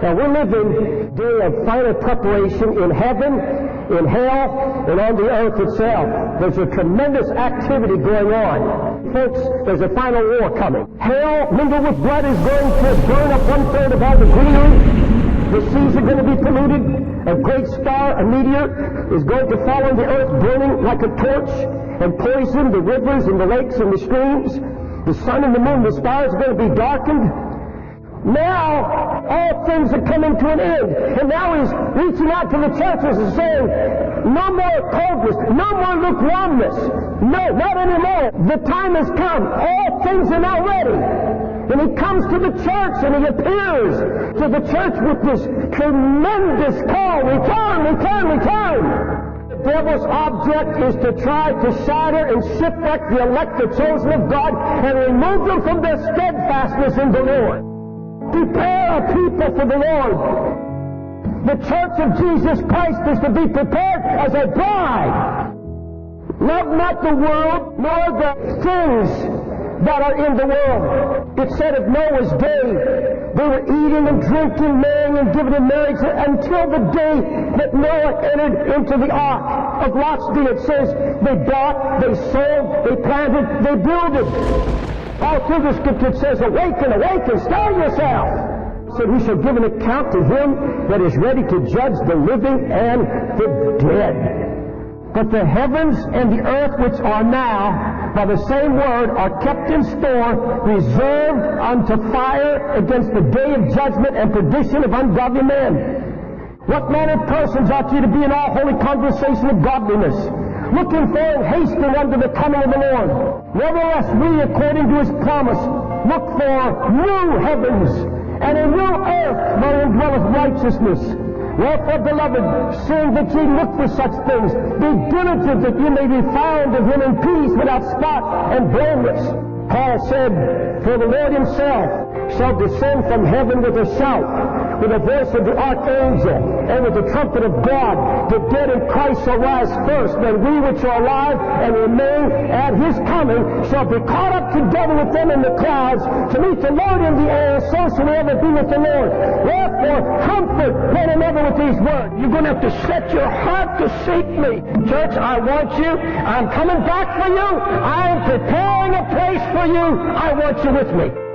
Now we're living a day of final preparation in heaven, in hell, and on the earth itself. There's a tremendous activity going on. Folks, there's a final war coming. Hell, mingled with blood, is going to burn up 1/3 of all the greenery. The seas are going to be polluted. A great star, a meteor, is going to fall on the earth, burning like a torch, and poison the rivers and the lakes and the streams. The sun and the moon, the stars are going to be darkened. Now, all things are coming to an end. And now he's reaching out to the churches and saying, no more coldness, no more lukewarmness. No, not anymore. The time has come. All things are now ready. And he comes to the church and he appears to the church with this tremendous call, return, return, return. The devil's object is to try to shatter and shipwreck the elect, the chosen of God, and remove them from their steadfastness in the Lord. Prepare a people for the Lord. The church of Jesus Christ is to be prepared as a bride. Love not the world, nor the things that are in the world. It said of Noah's day, they were eating and drinking, marrying and giving in marriage until the day that Noah entered into the ark. Of Lot's day, it says they bought, they sold, they planted, they builded. All through the Scripture it says, awaken, awaken, stir yourself. So we shall give an account to him that is ready to judge the living and the dead. But the heavens and the earth which are now, by the same word, are kept in store, reserved unto fire against the day of judgment and perdition of ungodly men. What manner of persons ought you to be in all holy conversation of godliness, looking for and hasting unto the coming of the Lord? Nevertheless, we, according to his promise, look for new heavens and a new earth wherein dwelleth righteousness. Wherefore, beloved, seeing that ye look for such things, be diligent that ye may be found of him in peace, without spot and blameless. Paul said, for the Lord himself shall descend from heaven with a shout, with the voice of the archangel, and with the trumpet of God. The dead in Christ shall rise first, then we which are alive and remain at his coming shall be caught up together with them in the clouds to meet the Lord in the air. So shall we ever be with the Lord. Wherefore, comfort one another with these words. You're going to have to set your heart to seek me. Church, I want you. I'm coming back for you. I am preparing a place for you. I want you with me.